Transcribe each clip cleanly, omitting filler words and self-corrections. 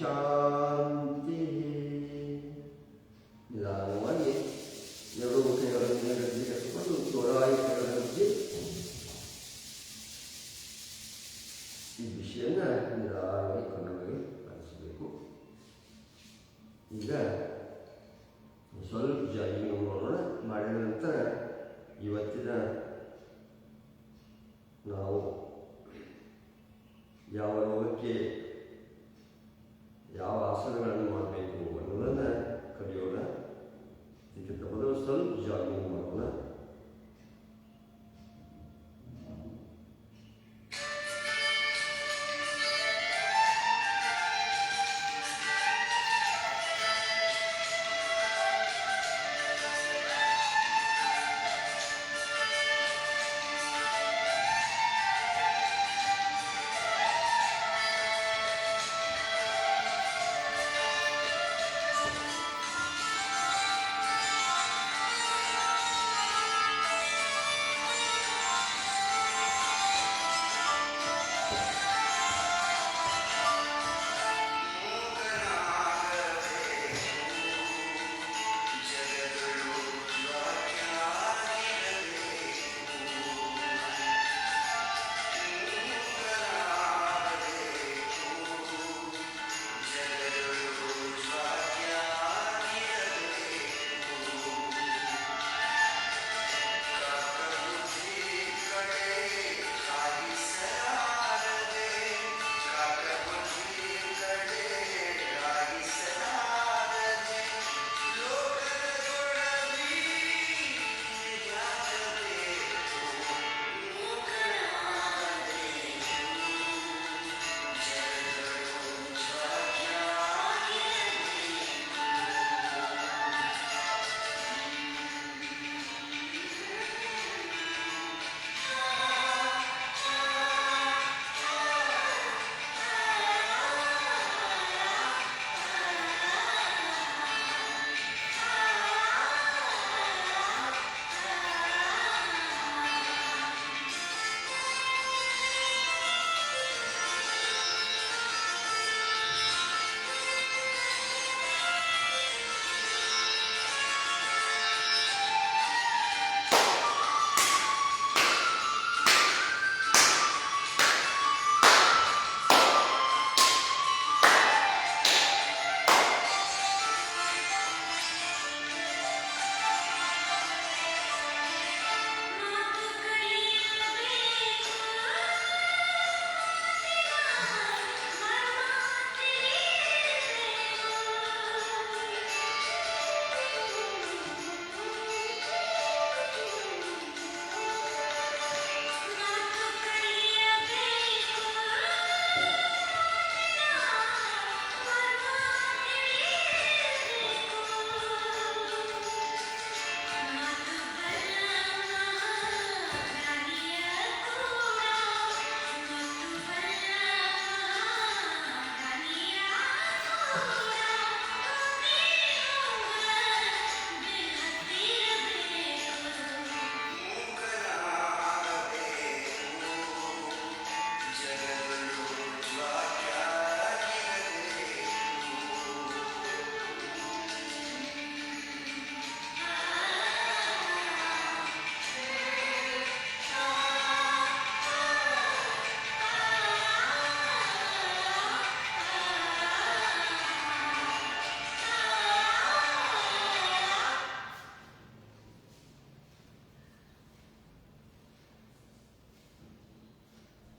ಶಾಂತಿ. ನಿಧಾನವಾಗಿ ಎರಡು ಕೈಗಳನ್ನು ಮೇಲಕ್ಕೆ ಕಟ್ಟಿಕೊಂಡು ಜೋರಾಗಿ ಕೈಗಳಲ್ಲಿ ಈ ಬಿಸಿಯನ್ನು ನಿಧಾನವಾಗಿ ಕಣ್ಣುಗಳಿಗೆ ಕಾಣಿಸಬೇಕು. ಈಗ ಸ್ವಲ್ಪ ಜಾಗಿಂಗ್ ಮಾಡೋಣ. ಮಾಡಿದ ನಂತರ ಇವತ್ತಿನ ನಾವು ಯಾವ ರೋಗಕ್ಕೆ ಯಾವ ಆಸನಗಳನ್ನು ಮಾಡಬೇಕು ಅನ್ನೋದನ್ನು ಕಲಿಯೋಣ. ಇದಕ್ಕಿಂತ ಮೊದಲು ಸ್ವಲ್ಪ ಜಾಗಿಂಗ್ ಮಾಡೋಣ.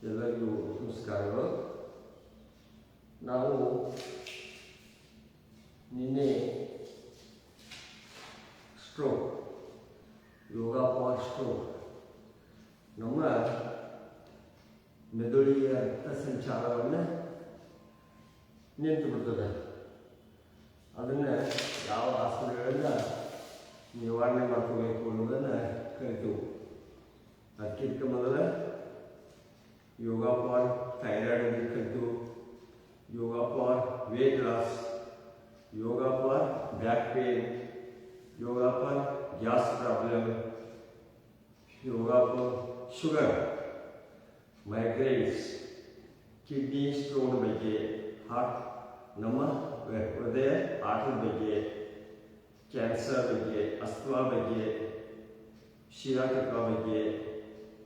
ಎಲ್ಲರಿಗೂ ನಮಸ್ಕಾರಗಳು. ನಾವು ನಿನ್ನೆ ಸ್ಟ್ರೋಕ್, ಯೋಗ ಫಾರ್ ಸ್ಟ್ರೋಕ್, ನಮ್ಮ ಮೆದುಳಿಗೆ ರಕ್ತ ಸಂಚಾರವನ್ನು ನಿಂತು ಬಿಡ್ತದೆ. ಅದನ್ನು ಯಾವ ಆಸನಗಳಿಂದ ನಿವಾರಣೆ ಮಾಡ್ಕೋಬೇಕು ಅನ್ನೋದನ್ನು ಕಲಿತೆವು. ಅದಕ್ಕಿಂತ ಮೊದಲ ಯೋಗ ಫಾರ್ ಥೈರಾಯ್ಡ್ ಅಂತ ಕಲಿತು, yoga for weight loss, yoga for back pain, yoga for gas problem, yoga for sugar, migraines, kidney stone ಬಗ್ಗೆ, ಹಾರ್ಟ್ ನಮ್ಮ ಹೃದಯ ಆಟದ ಬಗ್ಗೆ, ಕ್ಯಾನ್ಸರ್ ಬಗ್ಗೆ, ಅಸ್ತಮಾ ಬಗ್ಗೆ, ಶಿರಾಕಕ ಬಗ್ಗೆ,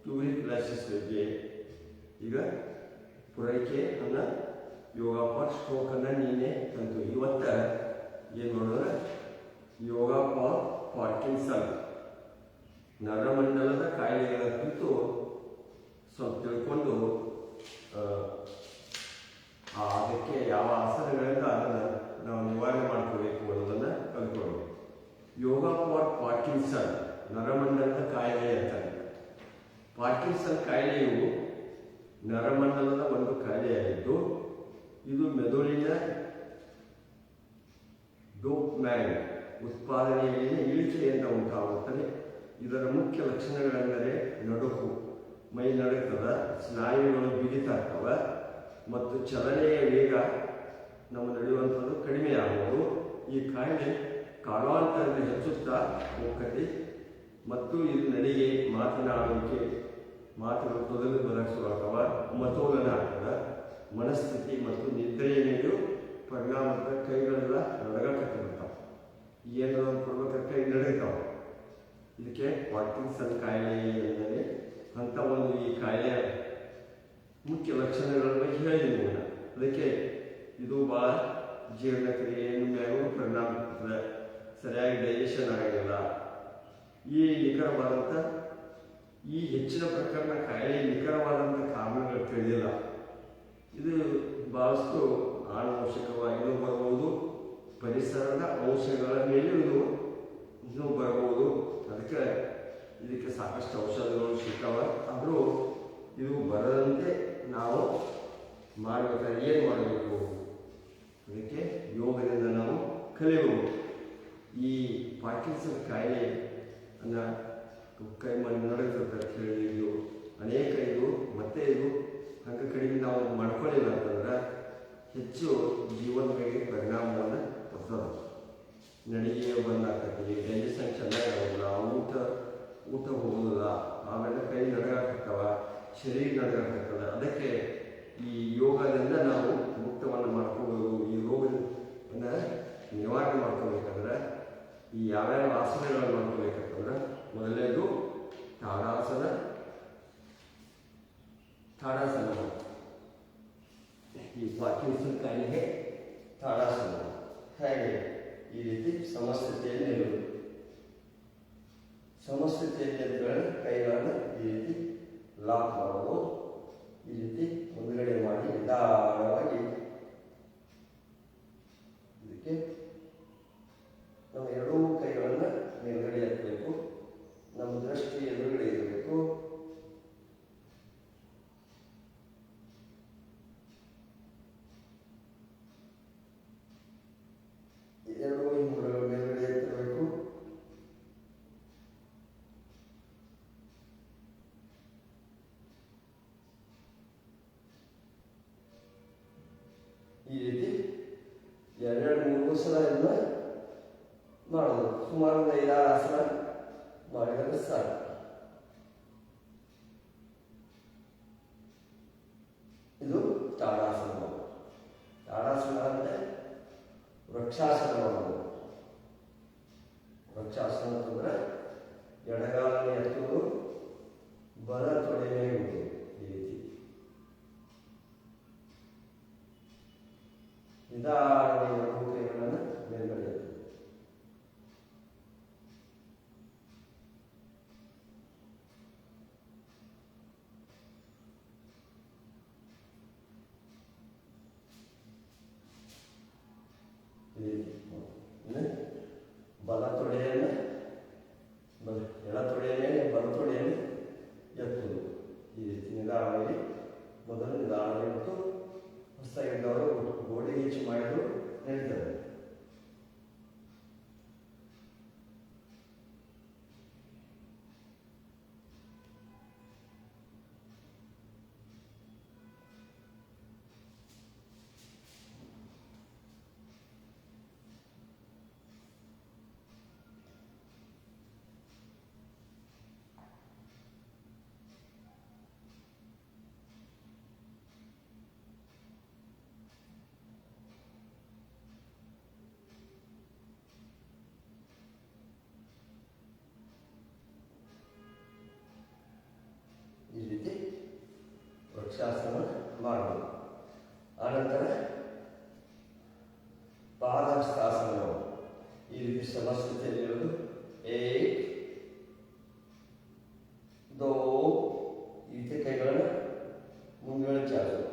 ಟ್ಯೂರಿಕ್ ಕ್ಲಾಸಸ್ ಬಗ್ಗೆ, ಈಗ ಪೂರೈಕೆ ಅನ್ನ ಯೋಗ ಫಾರ್ ಸ್ಟ್ರೋಕ್ ಅನ್ನ ನೀನೆ ತಂತು. ಇವತ್ತ ಏನು ನೋಡಿದ್ರೆ ಯೋಗ ಫಾರ್ ಪಾರ್ಕಿನ್ಸನ್, ನರಮಂಡಲದ ಕಾಯಿಲೆಗಳ ಕುರಿತು ಸ್ವಲ್ಪ ತಿಳ್ಕೊಂಡು ಅದಕ್ಕೆ ಯಾವ ಆಸನಗಳಿಂದ ಅದನ್ನು ನಾವು ನಿವಾರಣೆ ಮಾಡ್ಕೋಬೇಕು ಅನ್ನೋದನ್ನು ಕಲ್ತ್ಕೊಳ್ಳೋದು. ಯೋಗ ಫಾರ್ ಪಾರ್ಕಿನ್ಸನ್, ನರಮಂಡಲದ ಕಾಯಿಲೆ ಅಂತಾರೆ. ಪಾರ್ಕಿನ್ಸನ್ ಕಾಯಿಲೆಯು ನರಮಂಡಲದ ಒಂದು ಕಾಯಿಲೆಯಾಗಿದ್ದು, ಇದು ಮೆದುಳಿನ ಡೋಪಮೈನ್ ಉತ್ಪಾದನೆಯಲ್ಲಿ ಇಳಿಕೆಯಿಂದ ಉಂಟಾಗುತ್ತದೆ. ಇದರ ಮುಖ್ಯ ಲಕ್ಷಣಗಳೆಂದರೆ ನಡುಕು, ಮೈ ನಡುಕದ, ಸ್ನಾಯುಗಳು ಬಿಗಿತಾಗ್ತವ ಮತ್ತು ಚಲನೆಯ ವೇಗ ನಮ್ಮ ನಡೆಯುವಂಥದ್ದು ಕಡಿಮೆಯಾಗುವುದು. ಈ ಕಾಯಿಲೆ ಕಾಲಾಂತರದಲ್ಲಿ ಹೆಚ್ಚುತ್ತಾ ಹೋಗ್ತದೆ ಮತ್ತು ಇದು ನಡಿಗೆ, ಮಾತನಾಡುವಿಕೆ, ಮಾತುಗಳು ತೊದಲು ಬದಲಿಸುವ ಮತೋಲನ ಆಗ್ತದೆ. ಮನಸ್ಥಿತಿ ಮತ್ತು ನಿದ್ರೆಯ ಮೇಲೂ ಪರಿಣಾಮ, ಕೈಗಳೆಲ್ಲ ನಡಗಕ್ಕೆ ಬರ್ತಾವೆ. ಏನಾದ್ರು ಕೊಡ್ಬೇಕಾದ್ರೆ ಕೈ ನಡೀತಾವೆ. ಇದಕ್ಕೆ ಪಾರ್ಕಿನ್ಸನ್ ಕಾಯಿಲೆ ಎಂದರೆ ಅಂತ ಒಂದು ಈ ಕಾಯಿಲೆಯ ಮುಖ್ಯ ಲಕ್ಷಣಗಳ ಬಗ್ಗೆ ಹೇಳಿದ್ದೀನಿ ನಾನು. ಅದಕ್ಕೆ ಇದು ಭಾಳ ಜೀರ್ಣಕ್ರಿಯೆಯನ್ನು ಮ್ಯಾಗೂ ಪರಿಣಾಮ ಬೀರ್ತದೆ, ಸರಿಯಾಗಿ ಡೈಜೆಷನ್ ಆಗೋದಿಲ್ಲ. ಈ ನಿಖರವಾದಂಥ ಈ ಹೆಚ್ಚಿನ ಪ್ರಕರಣ ಕಾಯಿಲೆ ನಿಖರವಾದಂಥ ಕಾರಣಗಳು ತಿಳಿದಿಲ್ಲ. ಇದು ಭಾಳಷ್ಟು ಆನುವಂಶಿಕವಾಗಿಯೂ ಬರಬಹುದು, ಪರಿಸರದ ಅಂಶಗಳ ಮೇಲೂ ಇದು ಬರಬಹುದು. ಅದಕ್ಕೆ ಇದಕ್ಕೆ ಸಾಕಷ್ಟು ಔಷಧಗಳು ಸಿಗ್ತಾವೆ. ಆದರೂ ಇದು ಬರದಂತೆ ನಾವು ಮಾಡಬೇಕಾದ್ರೆ ಏನು ಮಾಡಬೇಕು? ಅದಕ್ಕೆ ಯೋಗದಿಂದ ನಾವು ಕಲಿಯಬಹುದು. ಈ ಪಾರ್ಕಿನ್ಸನ್ ಕಾಯಿಲೆ ಅನ್ನ ಕೈ ಮಾಡಿ ನಡೆಸುತ್ತೆ ಅಂತ ಹೇಳಿದ್ದು ಅನೇಕ ಇದು ಮತ್ತೆ ಇದು ಹಂಗೆ ಕಡಿಮೆ ನಾವು ಮಾಡ್ಕೊಳ್ಳಿಲ್ಲ ಅಂತಂದ್ರೆ ಹೆಚ್ಚು ಜೀವನದ ಮೇಲೆ ಪರಿಣಾಮವನ್ನು ಬರ್ತದೆ. ನಡಿಗೆ ಬಂದಾಗ್ತದೆ, ಡೈಜೆಷನ್ ಚೆನ್ನಾಗಿರೋದಿಲ್ಲ, ಊಟ ಹೋಗೋದಿಲ್ಲ, ಆಮೇಲೆ ಕೈ ನಡಗಾಕತ್ತವ, ಶರೀರ ನಡಗಾಕತ್ತದ. ಅದಕ್ಕೆ ಈ ಯೋಗದಿಂದ ನಾವು ಮುಕ್ತವನ್ನು ಮಾಡ್ಕೋಬೋದು. ಈ ರೋಗವನ್ನು ನಿವಾರಣೆ ಮಾಡ್ಕೋಬೇಕಂದ್ರೆ ಈ ಯಾವ್ಯಾವ ಆಸನಗಳನ್ನು ಮಾಡ್ಕೋಬೇಕಂತಂದ್ರೆ, ಮೊದಲನೇದು ತಾಡಾಸನ. ಈ ಪಾರ್ಕಿನ್ಸನ್ ಕಾಯಿಲೆಗೆ ತಾಡಾಸನ ಹೇಗೆ ಈ ರೀತಿ ಸಮಸ್ಥಿತಿಯಲ್ಲಿ ನಿಲ್ಲುವುದು. ಸಮಸ್ಥಿತಿಯಲ್ಲಿ ಕೈಗಳನ್ನು ಈ ರೀತಿ ಲಾಕ್ ಮಾಡೋದು. ಈ ರೀತಿ ಮುಂದುಗಡೆ ಮಾಡಿ ನಿಧಾನವಾಗಿ ಇದಕ್ಕೆ ನಮ್ಮ ಎರಡೂ ಕೈಗಳನ್ನು ಮೇಲ್ಗಡೆ ಎತ್ತಬೇಕು. ನಮ್ಮ ದೃಷ್ಟಿ ಎದುರುಗಡೆ ಇರಬೇಕು. ಎರಡೂ ಹಿಂಬುಗಳು ಮೇಲ್ಗಡೆ ಎತ್ತಬೇಕು. ಈ ರೀತಿ 2-3 ಸಲ ಇದನ್ನ ಮಾಡೋದು. ಸುಮಾರು 5-6 ಆಸನ ಮಾಡಿದರೆ ಸಾಕು. ಇದು ತಾಡಾಸನ. ತಾಡಾಸನ ಅಂದರೆ ವೃಕ್ಷಾಸನ ಮಾಡೋದು. ವೃಕ್ಷಾಸನ ಅಂತಂದ್ರೆ ಎಡಗಾಲನ್ನು ಎತ್ತುವುದು, ಬಲ ತೊಡೆಯ ಇಡುವುದು. ಈ ರೀತಿ ನಿಧಾನವಾಗಿ ಎರಡೂ ಕೈಗಳನ್ನು ಮೇಲ್ಗಡೆ ಎತ್ತುವುದು. ಬಲ ತೊಡೆಯನ್ನು ಎಡ ತೊಡೆಯ ಮೇಲೆ ಬಲ ತೊಡೆಯನ್ನು ಎತ್ತುವುದು. ಈ ರೀತಿ ನಿಧಾನವಾಗಿ ಮೊದಲು ನಿಧಾನವಾಗಿ ಮತ್ತು ಹೊಸದಾಗಿದ್ದವರು ಗೋಡೆ ಹೆಚ್ಚು ಮಾಡಿದ್ರು ನಡೀತದೆ. ವೃಕ್ಷಾಸನ ಮಾಡಬಹುದು. ಆನಂತರ ಪಾದಹಸ್ತಾಸನಗಳು ಈ ರೀತಿ ಸಮಸ್ಥಿತಿಯಲ್ಲಿರೋದು. ಏಕ್ ದೋ ಈ ರೀತಿ ಕೈಗಳನ್ನು ಮುಂದುಗಡೆ ಚಾಚು.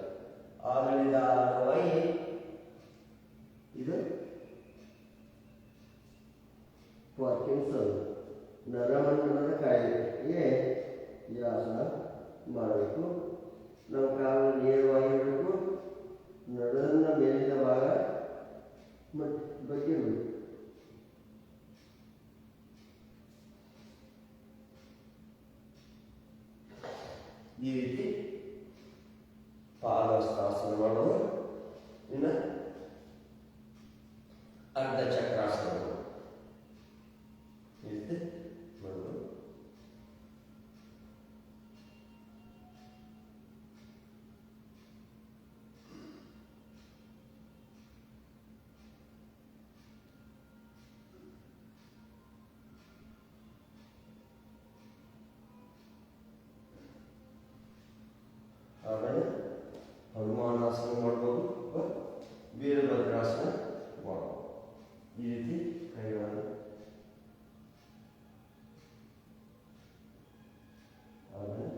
ನಿಧಾನವಾಗಿ ಇದು ಪಾರ್ಕಿನ್ಸನ್ ನರಮಂಡಲದ ಕಾಯಿಲೆಗೆ ಈ ಆಸನ ಮಾಡಬೇಕು. ನಾವು ಕಾಲು ನೇರವಾಗಿರಬೇಕು. ನಡುವಿನ ಮೇಲಿನ ಭಾಗ ಬಗ್ಗೆ ಇರಬೇಕು. ಈ ರೀತಿ ಪಾದಹಸ್ತಾಸನ ಮಾಡೋದು. ಇನ್ನು ಅರ್ಧ ಚಕ್ರಾಸನ ಈ ರೀತಿ ಮಾಡೋದು. ಆಮೇಲೆ ಹನುಮಾನಾಸನ ಮಾಡ್ಬೋದು, ವೀರಭದ್ರಾಸನ ಮಾಡ್ಬೋದು. ಈ ರೀತಿ ಕೈಗಳನ್ನು ಆಮೇಲೆ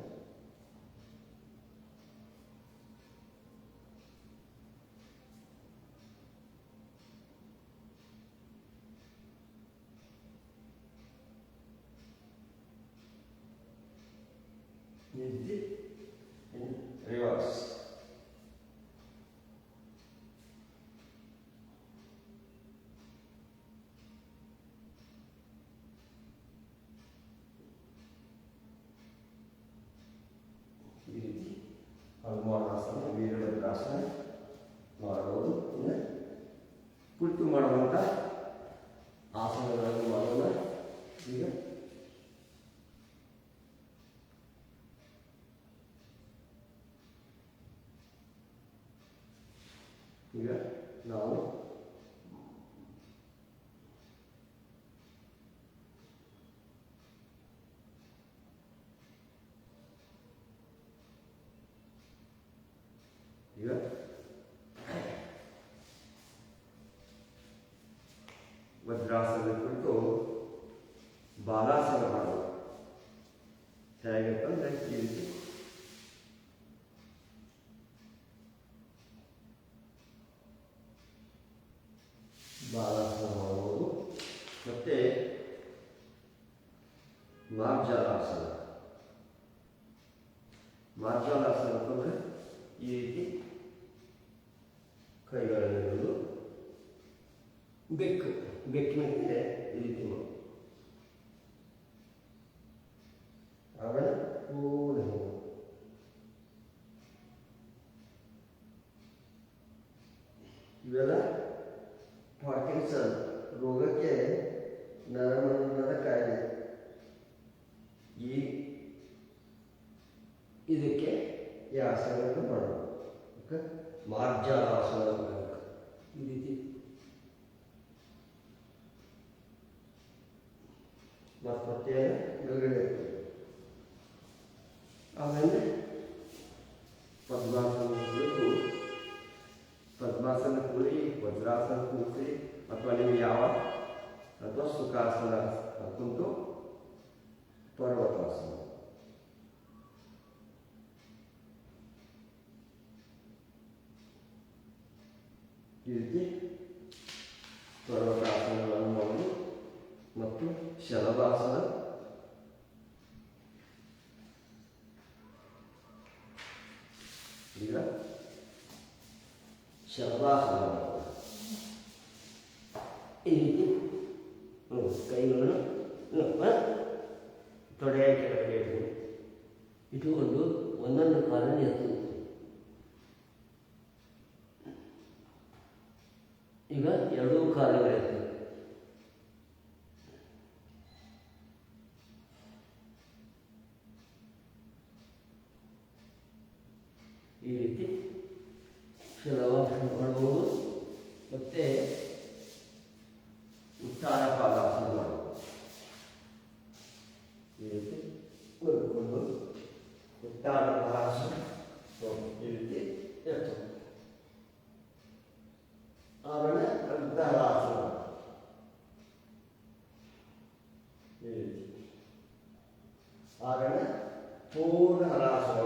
ಈ ರೀತಿ ರಿವರ್ಸ್. ಈ ರೀತಿ ಹನುಮಾನಾಸನ ವೀರಭದ್ರಾಸನ ಮಾಡಬಹುದು. ಇನ್ನು ಕುಳಿತು ಮಾಡುವಂಥ ಆಸನಗಳನ್ನು ಮಾಡೋಣ. ಈಗ ನಾವು ಈಗ ವಜ್ರಾಸನ ಕುರಿತು ಬಾಲಾಸನ ಮಾಡೋದು. ಹೇಗಂತಂದ್ರೆ ಈ ರೀತಿ ಬಾಲಾಸನ ಮಾಡಬಹುದು. ಮತ್ತೆ ಮಾರ್ಜಾಲಾಸನ. ಮಾರ್ಜಾಲಾಸನ ಅಂತಂದ್ರೆ ಈ ರೀತಿ ಕೈಗಳನ್ನಿಡುವುದು. ಬೆಕ್ಕಿನ ಮೇಲೆ ಈ ರೀತಿ ಮಾಡಿ ಆಮೇಲೆ ಪೂರ್ಣ ಇವೆಲ್ಲ ಪಾರ್ಕಿನ್ಸನ್ ರೋಗಕ್ಕೆ ನರಮಂಡಲದ ಕಾಯಿಲೆ. ಇದಕ್ಕೆ ಈ ಆಸನಗಳನ್ನು ಮಾಡಬಹುದು. ಮಾರ್ಜಾಲಾಸನ ಈ ರೀತಿ ಹೊಟ್ಟೆಯನ್ನು ಕೆಳಗಡೆ ಆಮೇಲೆ ಪದ್ಮಾಸನ ಕುಳಿತು ಪದ್ಮಾಸನ ಕೂಡಿ ವಜ್ರಾಸನ ಕೂರಿಸಿ ಅಥವಾ ನಿಮಗೆ ಯಾವ ಅಥವಾ ಸುಖಾಸನ ಕುಂತು ಪರ್ವತಾಸನ. ಈ ರೀತಿ ಪರ್ವತಾಸನಗಳನ್ನು ಮಾಡುವುದು. ಮತ್ತು ಶಲಭಾಸನ. ಈಗ ಶಲಭಾಸನ ಈ ರೀತಿ ಕೈಗಳನ್ನು ತೊಡೆಯ ಕೆಳಗಡೆ ಇಟ್ಟುಕೊಂಡು ಒಂದೊಂದು ಕಾಲನ್ನು ಎತ್ತು. ಈಗ ಎರಡೂ ಕಾಲುಗಳೆತ್ತು. ಈ ರೀತಿ ಶಲಭಾಸನ ಮಾಡಬಹುದು. ಮತ್ತೆ ಉತ್ಥಾನ ಪಾದಾಸನ ಮಾಡಬಹುದು. ಈ ರೀತಿ ಮಾಡಿಕೊಂಡು ಉತ್ಥಾನ ಪಾದಾಸನ ಅರ್ಧ ಹಲಾಸನ. ಈ ರೀತಿ ಆಮೇಲೆ ಪೂರ್ಣ ಹಲಾಸನ.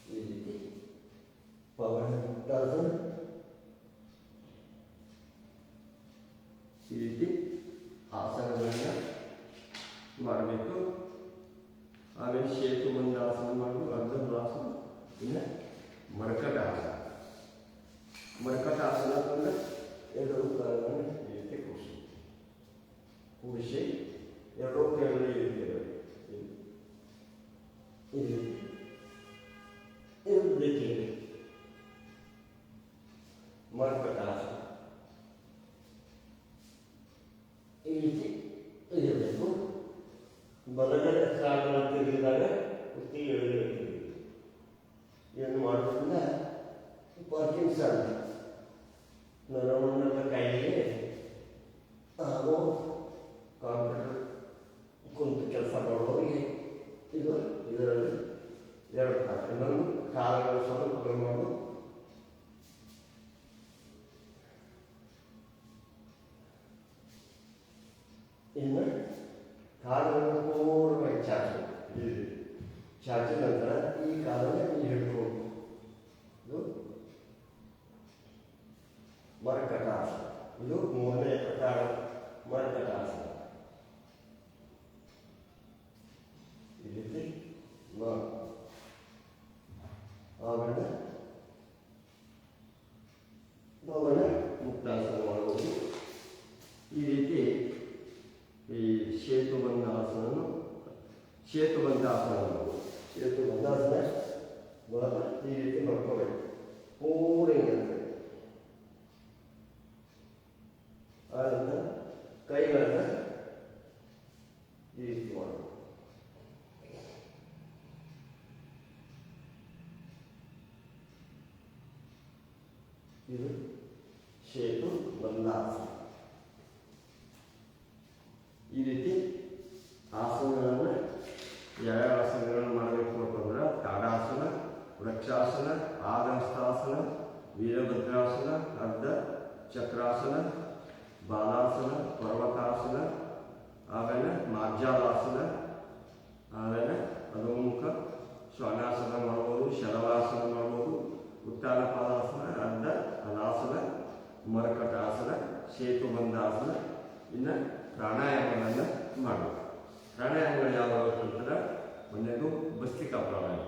ಈ ರೀತಿ ಪವನ ಮುಕ್ತಾಸನ. ಈ ರೀತಿ ಆಸನಗಳನ್ನು ಮಾಡಬೇಕು. ಆಮೇಲೆ ಸೇತುಬಂಧಾಸನ ಮಾಡಬೇಕು, ಅರ್ಧ ಹಲಾಸನ. ಇನ್ನು ಮರ್ಕಟಾಸನ. ಮರ್ಕಟಾಸನ ಅಂತಂದರೆ ಎರಡು ಕಾಲುಗಳನ್ನು ಈ ರೀತಿ ಕೂಡಿಸಿ ಎರಡೂ ಕೈಗಳು ಈ ರೀತಿ ಇರಬೇಕು. ಈ ರೀತಿ ಮರ್ಕಟಾಸನ ಈ ರೀತಿ ಇರಬೇಕು. ಬಲಗಡೆ ಕಾಲುಗಳನ್ನು ತಿರುಗಿದಾಗ ಕುತ್ತಿಗೆ ಎಳೆದಿರುತ್ತದೆ. ಇದನ್ನು ಮಾಡೋದ್ರಿಂದ ಪಾರ್ಕಿನ್ಸನ್ ನರಮಂಡಲ ಕಾಯಿಲೆ ಹಾಗೂ ಕಂಪ್ಯೂಟರ್ ಕುಂತು ಕೆಲಸ ಮಾಡೋರಿಗೆ ಇದರಲ್ಲಿ ಎರಡು ಕಾಲ. ಇನ್ನೊಂದು ಕಾಲುಗಳು ಸ್ವಲ್ಪ ಮಾಡಿ ಇನ್ನು ಕಾಲುಗಳನ್ನು ಪೂರ್ಣವಾಗಿ ಚಾಚಿದ ನಂತರ ಈ ಕಾಲನ್ನು ಇಲ್ಲಿ ಹಿಡ್ಕೊಂಡು ಮರ್ಕಟಾಸನ. ಇದು ಮೂರನೇ ಪ್ರಕಾರ ಮರ್ಕಟಾಸನ. ಈ ರೀತಿ ಆಮೇಲೆ ಪವನ ಮುಕ್ತಾಸನ ಮಾಡಬಹುದು. ಈ ರೀತಿ ಈ ಸೇತುಬಂಧಾಸನ ಸೇತುಬಂಧಾಸನ ಈ ರೀತಿ ಮಾಡ್ಕೋಬೇಕು. ಪೂರ್ಣ ಆನಂತರ ಕೈಗಳನ್ನು ಈ ರೀತಿ ಮಾಡಬೇಕು. ಇದು ಸೇತುಬಂಧಾಸನ. ಈ ರೀತಿ ಆಸನಗಳನ್ನು ಯಾವ್ಯಾವ ಆಸನಗಳನ್ನು ಮಾಡಬೇಕು ಅಂತಂದ್ರೆ ತಾಡಾಸನ, ವೃಕ್ಷಾಸನ, ಆದಹಸ್ತಾಸನ, ವೀರಭದ್ರಾಸನ, ಅರ್ಧ ಚಕ್ರಾಸನ, ಬಾಲಾಸನ, ಪರ್ವತಾಸನ, ಆಮೇಲೆ ಮಾರ್ಜಾಲಾಸನ, ಆಮೇಲೆ ಅಧೋಮುಖ ಶ್ವಾನಾಸನ ಮಾಡ್ಬೋದು, ಶಲವಾಸನ ಮಾಡ್ಬೋದು, ಉತ್ಥಾನ ಪಾದಾಸನ, ಅರ್ಧ ಹಲಾಸನ, ಮರ್ಕಟಾಸನ, ಸೇತುಬಂಧಾಸನ. ಇನ್ನು ಪ್ರಾಣಾಯಾಮಗಳನ್ನು ಮಾಡಬೇಕು. ಪ್ರಾಣಾಯಾಮಗಳು ಯಾವ್ಯಾವ ಅಂತಂದ್ರೆ ಒಂದನೇದು ಭಸ್ತ್ರಿಕಾ ಪ್ರಾಣಾಯಾಮ.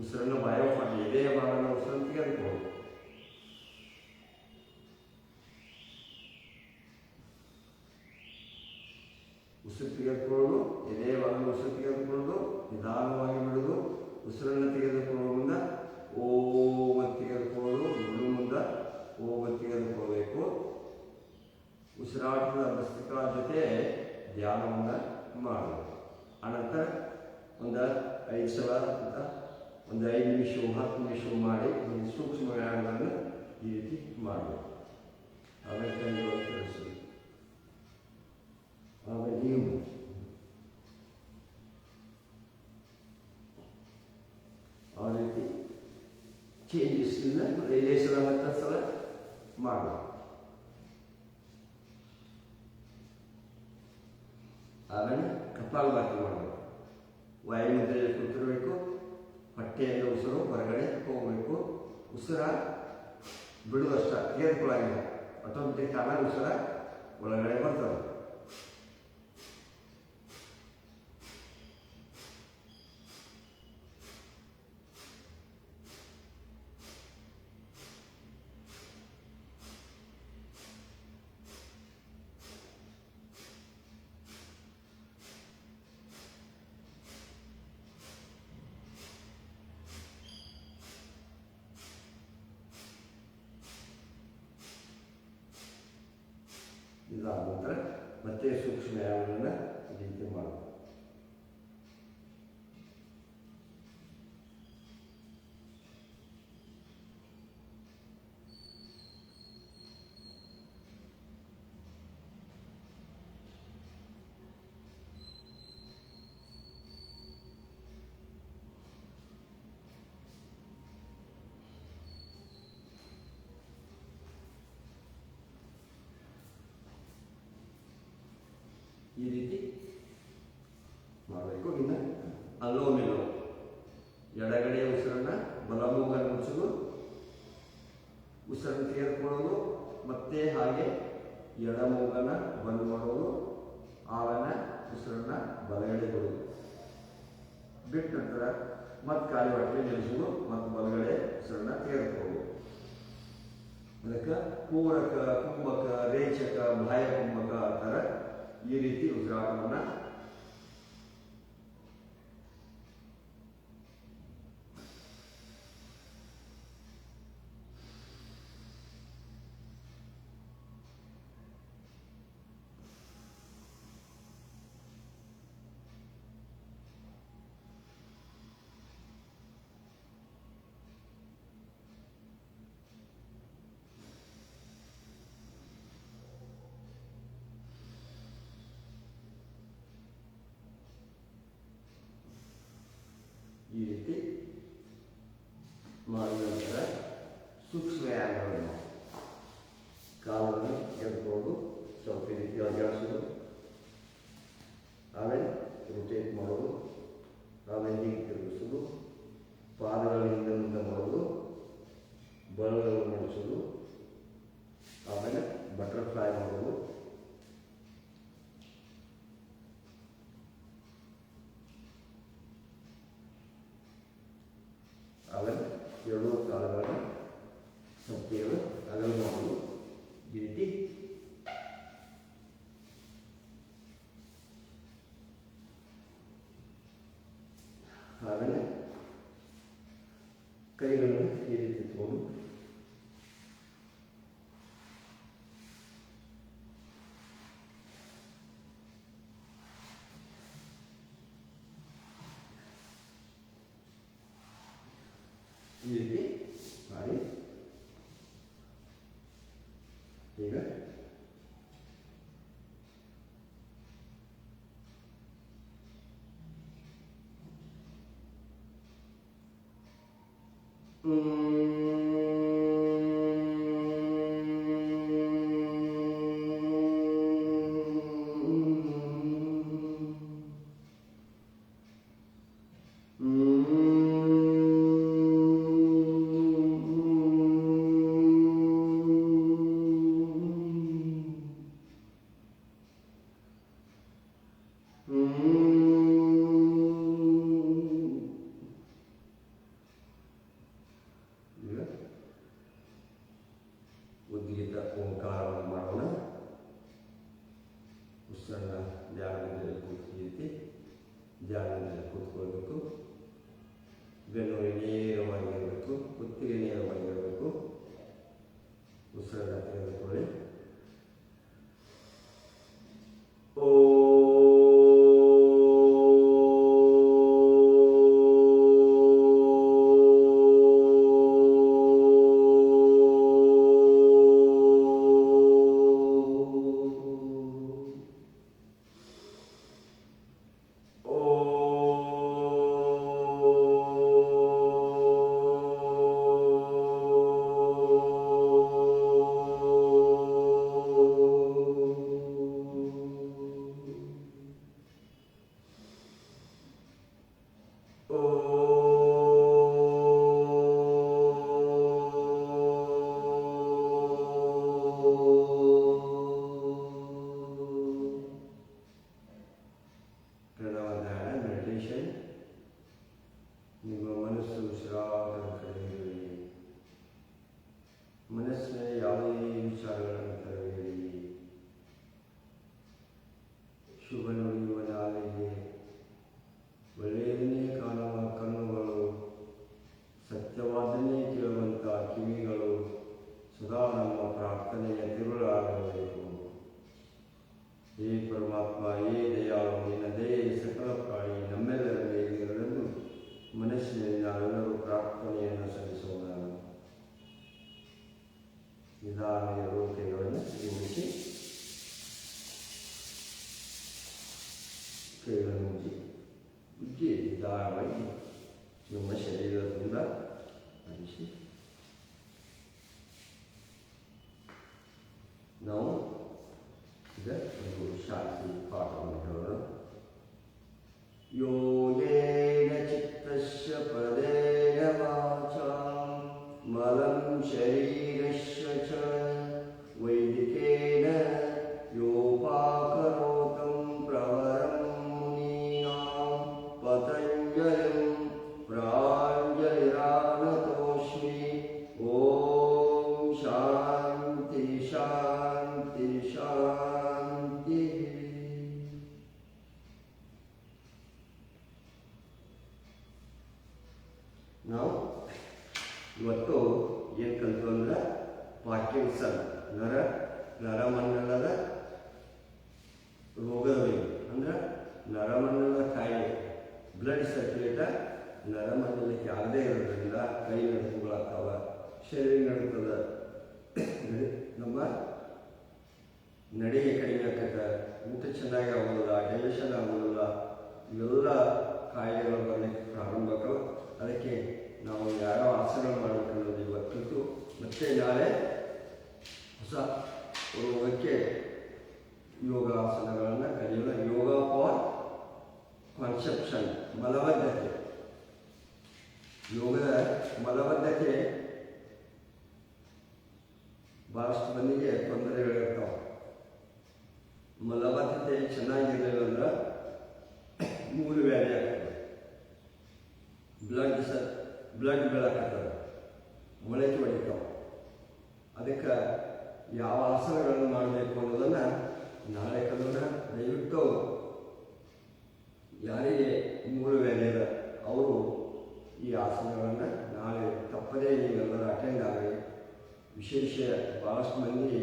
ಉಸಿರನ್ನು ಬಾಯೋ ಮಾಡಿ ಎದೆಯ ಭಾಗನ ಉಸಿರನ್ನು ತೆಗೆದುಕೊಳ್ಳೋದು. ಉಸಿರು ತೆಗೆದುಕೊಳ್ಳೋದು, ಎದೆಯ ಭಾಗನ ಉಸಿರು ತೆಗೆದುಕೊಳ್ಳೋದು, ನಿಧಾನವಾಗಿ ಬಿಡೋದು. ಉಸಿರನ್ನು ತೆಗೆದುಕೊಳ್ಳುವ ಮುಂದೆ ಓಂ ತೆಗೆದುಕೊಳ್ಳೋದು, ಬಿಡು ಮುಂದೆ ಓಂ ತೆಗೆದುಕೊಳ್ಳಬೇಕು. ಉಸಿರಾಟದ ಭಸ್ತ್ರಿಕಾ ಜೊತೆ ಧ್ಯಾನವನ್ನು ಮಾಡಬೇಕು. ಆನಂತರ ಒಂದು 5 ಸಲ ಅಂತ ಒಂದು 5 ನಿಮಿಷ 10 ನಿಮಿಷ ಮಾಡಿ ಈ ಸೂಕ್ಷ್ಮ ವ್ಯಾಯಾಮಗಳನ್ನು ಈ ರೀತಿ ಮಾಡಬೇಕು. ಆಮೇಲೆ ಕೈಗಳನ್ನು ತಿಳಿಸಿ ಆಮೇಲೆ ನೀವು ಆ ರೀತಿ ಚೇಂಜಸ್ ಇಲ್ಲ. 5 ಸಲ 10 ಸಲ ಮಾಡಬೇಕು. ಆಮೇಲೆ ಕಪಾಲಭಾತಿ ಮಾಡಬೇಕು. ವಾಯುಮುದ್ರೆಯಲ್ಲಿ ಕೂತಿರಬೇಕು. ಹೊಟ್ಟೆಯಿಂದ ಉಸಿರು ಹೊರಗಡೆ ಹೋಗಬೇಕು. ಉಸಿರ ಬಿಡುವಷ್ಟ ತೆಗೆದುಕೊಳ್ಳಾಗಿಲ್ಲ. ಆಟೋಮೆಟಿಕ್ ಆಮೇಲೆ ಉಸಿರ ಒಳಗಡೆ ಬರ್ತದೆ. ಇದಾದ ನಂತರ ಮತ್ತೆ ಸೂಕ್ಷ್ಮ ವ್ಯಾಯಾಮಗಳನ್ನು ಈ ರೀತಿ ಮಾಡಬೇಕು. ಈ ರೀತಿ ಮಾಡಬೇಕು. ಇನ್ನು ಅಲೋಮ್ ವಿಲೋಮ್, ಎಡಗಡೆಯ ಉಸಿರನ್ನು ಬಲಮೂಗನ್ನು ಮುಚ್ಚೋದು, ಉಸಿರನ್ನು ತೆಗೆದುಕೊಳ್ಳೋದು, ಮತ್ತೆ ಹಾಗೆ ಎಡಮೂಗನ್ನು ಬಂದ್ ಮಾಡೋದು, ಆಮೇಲೆ ಉಸಿರನ್ನು ಬಲಗಡೆ ಬಿಡೋದು, ಬಿಟ್ಟ ನಂತರ ಮತ್ತೆ ಖಾಲಿ ಹೊಟ್ಟೆ ನಿಲ್ಲಿಸೋದು, ಮತ್ತು ಬಲಗಡೆ ಉಸಿರನ್ನು ತೆಗೆದುಕೊಳ್ಳೋದು. ಅದಕ್ಕೆ ಪೂರಕ, ಕುಂಭಕ, ರೇಚಕ, ಬಾಹ್ಯ ಕುಂಭಕ ಆ ಥರ ಈ ರೀತಿ ಉಸಿರಾಟವನ್ನು ಈ ರೀತಿ ಮಾಡಿದ ನಂತರ ಸೂಕ್ಷ್ಮ ವ್ಯಾಯಾಮಗಳನ್ನು ಕಾಲನ್ನು ಎತ್ಕೊಂಡು ಸ್ವಲ್ಪ ಈ ರೀತಿ ಅಭ್ಯಾಸೋದು, ಆಮೇಲೆ ರೊಟೇಟ್ ಮಾಡೋದು, ಆಮೇಲೆ ಹೀಗೆ ತಿರುಗಿಸೋದು, ಪಾದಗಳಿಂದ ಮುಂದೆ ಮಾಡೋದು, ಬಲಗಳನ್ನು ನಡೆಸೋದು, ಆಮೇಲೆ ಬಟರ್ಫ್ಲೈ ಮಾಡೋದು, ಆಮೇಲೆ ಎರಡೂ ಕಾಲಗಳನ್ನು ಸಂಖ್ಯೆಗಳು ಅಗಲ ಮಾಡೋದು. ಈ ರೀತಿ ಆಮೇಲೆ ಕೈಗಳನ್ನು ಈ ರೀತಿ ಇಟ್ಕೊಂಡು ಈ ರೀತಿ ಮಾಡಿ ಈಗ ಉದ್ಗೀತ ಓಂಕಾರವನ್ನು ಮಾಡೋಣ. ಉಸಿರನ್ನು ಧ್ಯಾನದಲ್ಲಿ ಕೂತ್ಕೊಳ್ಳಿ, ಧ್ಯಾನದಲ್ಲಿ ಕೂತ್ಕೊಳ್ಬೇಕು. ಬೆನ್ನು ನೇರವಾಗಿರಬೇಕು, ಕುತ್ತಿಗೆ ನೇರವಾಗಿರಬೇಕು. ಉಸಿರನ್ನು ತೆಗೆದುಕೊಳ್ಳಿ. ನಿಮ್ಮ ಮನಸ್ಸು ಉಸಿರಾಟದ ಕಡೆ ಇರಲಿ. ಮನಸ್ಸಿನ ಯಾವುದೇ ವಿಚಾರಗಳನ್ನು ತರಬೇಡಿ. ಶುಭ ನುಡಿಯುವ ನಾಲಿಗೆ, ಒಳ್ಳೆಯದನ್ನೇ ಕಾಣುವ ಕಣ್ಣುಗಳು, ಸತ್ಯವಾದನ್ನೇ ಕೇಳುವಂಥ ಕಿವಿಗಳು ಸದಾ ನಮ್ಮ ಪ್ರಾರ್ಥನೆಯ ತಿರುಳಾಗಬೇಕು. ಹೇ ಪರಮಾತ್ಮ, ಹೇ ದಯಾಳು, ನಿನ್ನದೇ ಸಕಲ ಪ್ರಾಣಿ ನಮ್ಮೆಲ್ಲರ ಮೇಲಿರಲೆಂದು ಮನಸ್ಸಿನಲ್ಲಿ ನಾವೆಲ್ಲರೂ ಪ್ರಾರ್ಥನೆಯನ್ನು ಸಲ್ಲಿಸೋಣ. ನಿಧಾನ ಎರಡು ಕೈಗಳನ್ನು ಜೋಡಿಸಿ, ಕೈಗಳನ್ನು ಉಜ್ಜಿ ನಿಧಾನವಾಗಿ ನಿಮ್ಮ ಶರೀರದಿಂದ ಅನಿಸಿ ನಾವು ಈಗ ಅನುಭವಿಸಿ ಶಾಂತಿ ಪಾಠವನ್ನು ಹೇಳೋಣ. ಯೋಗೇನ ಚಿತ್ತಸ್ಯ ಪದೇನ ವಾಚಾಂ ಮಲಂ ಶರೀರಸ್ಯ ಚ ವೈದಿಕೇನ ಯೋಪಾಕರೋತಂ ಪ್ರವರಂ ಮುನೀನಾಂ ಪತಂಜಲಿಂ ಪ್ರಾಂಜಲಿರಾನತೋಸ್ಮಿ. ಓಂ ಶಾಂತಿ ಶಾಂತಿ ಶಾಂತಿ. ನಾವು ಇವತ್ತು ಏನು ಕಲಿತು ಅಂದ್ರೆ ಪಾರ್ಕಿನ್ಸನ್ ನರಮಂಡಲದ ರೋಗದ ಬಗ್ಗೆ, ಅಂದ್ರೆ ನರಮಂಡಲದ ಕಾಯಿಲೆ, ಬ್ಲಡ್ ಸರ್ಕ್ಯುಲೇಟರ್ ನರಮಂಡಲಕ್ಕೆ ಆಗದೇ ಇರೋದ್ರಿಂದ ಕೈ ನಡುಕುಗಳಾಗ್ತಾವ, ಶರೀರ ನಡುಕದ, ನಮ್ಮ ನಡಿಗೆ ಕಡಿಮೆ ಆಗ್ತದೆ, ಊಟ ಚೆನ್ನಾಗಿ ಆಗೋದಿಲ್ಲ, ಡೈಜೆಷನ್ ಆಗೋದಿಲ್ಲ, ಇವೆಲ್ಲ ಕಾಯಿಲೆಗಳು ಬರಲಿಕ್ಕೆ ಪ್ರಾರಂಭ ಆಗ್ತವೆ. ಅದಕ್ಕೆ ನಾವು ಯಾವ ಆಸನಗಳು ಮಾಡಬೇಕನ್ನೋದು ಇವತ್ತು ಕಲಿತು ಮತ್ತೆ ನಾಳೆ ಹೊಸ ರೋಗಕ್ಕೆ ಯೋಗಾಸನಗಳನ್ನು ಕಲಿಯೋಣ. ಯೋಗ ಫಾರ್ ಕಾನ್ಸೆಪ್ಷನ್, ಮಲಬದ್ಧತೆ. ಯೋಗದ ಮಲಬದ್ಧತೆ ಭಾಳಷ್ಟು ಮಂದಿಗೆ ತೊಂದರೆಗಳಿರ್ತಾವೆ. ಮಲಬದ್ಧತೆ ಚೆನ್ನಾಗಿರಲಿಲ್ಲ ಅಂದ್ರೆ ಮೂರು ವ್ಯಾಧಿ ಆಗ್ತದೆ. ಬ್ಲಡ್ ಬೆಳಕಾಗ್ತದೆ, ಮೊಳಕೆ ಹೊಡಿತಾವೆ. ಅದಕ್ಕೆ ಯಾವ ಆಸನಗಳನ್ನು ಮಾಡಬೇಕು ಅನ್ನೋದನ್ನು ನಾಳೆ ಕಲಿಯೋಣ. ದಯವಿಟ್ಟು ಯಾರಿಗೆ ಮೂರು ವ್ಯಾಧಿ ಇದೆ ಅವರು ಈ ಆಸನಗಳನ್ನು ನಾಳೆ ತಪ್ಪದೇ ನೀವೆಲ್ಲರೂ ಅಟೆಂಡ್ ಆಗಿ. ವಿಶೇಷ ಭಾಳಷ್ಟು ಮಂದಿ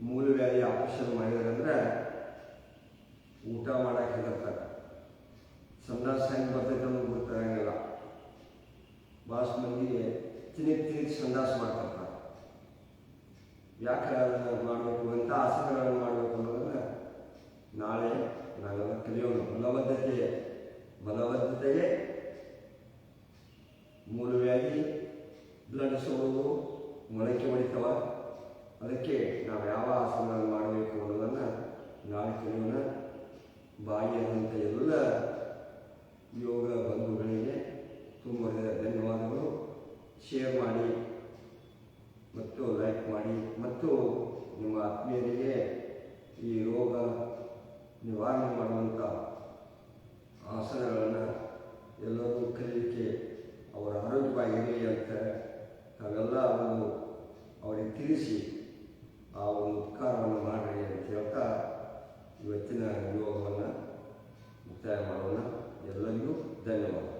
ಮೂಲ ವ್ಯಾಧಿ ಆಪರೇಷನ್ ಮಾಡಿದ್ದಾರೆ ಅಂದರೆ ಊಟ ಮಾಡೋಕ್ಕೆ ಹೆದರ್ತಾರೆ, ಸಂದಾಸ ಹೆಂಗೆ ಬರ್ತೈತೆ ಅನ್ನೋದು ಗೊತ್ತಾಗಂಗಿಲ್ಲ. ಭಾಳಷ್ಟು ಮಂದಿಗೆ ತಿನ್ನಿಗೆ ಸಂದಾಸ ಮಾಡ್ತಿರ್ತಾರೆ. ಯಾಕೆ ಅದನ್ನು ಮಾಡಬೇಕು, ಎಂಥ ಆಸನಗಳನ್ನು ಮಾಡಬೇಕು ಅನ್ನೋದನ್ನು ನಾಳೆ ನಾವೆಲ್ಲ ಕಲಿಯೋಣ. ಮಲಬದ್ಧತೆಗೆ ಮೂಲವ್ಯಾಧಿ, ಬ್ಲಡ್ ಸೋರುವುದು, ಮೊಳಕೆ ಹೊಡಿತವ. ಅದಕ್ಕೆ ನಾವು ಯಾವ ಆಸನಗಳನ್ನು ಮಾಡಬೇಕು ಅನ್ನೋದನ್ನು ನಾಳೆ ಕಲಿಯೋಣ. ಭಾಗಿಯಾದಂಥ ಎಲ್ಲ ಯೋಗ ಬಂಧುಗಳಿಗೆ ತುಂಬ ಧನ್ಯವಾದಗಳು. ಶೇರ್ ಮಾಡಿ ಮತ್ತು ಲೈಕ್ ಮಾಡಿ ಮತ್ತು ನಿಮ್ಮ ಆತ್ಮೀಯರಿಗೆ ಈ ರೋಗ ನಿವಾರಣೆ ಮಾಡುವಂಥ ಆಸನಗಳನ್ನು ಎಲ್ಲರೂ ಕಲಿಯಲಿಕ್ಕೆ ಅವರ ಆರೋಗ್ಯವಾಗಿರಲಿ ಅಂತ ನಾವೆಲ್ಲ ಒಂದು ಅವರಿಗೆ ತಿಳಿಸಿ ಆ ಒಂದು ಉಪಕಾರವನ್ನು ಮಾಡಿರಿ ಅಂತ ಹೇಳ್ತಾ ಇವತ್ತಿನ ಯೋಗವನ್ನು ಮುಕ್ತಾಯ ಮಾಡೋಣ. ಎಲ್ಲರಿಗೂ ಧನ್ಯವಾದ.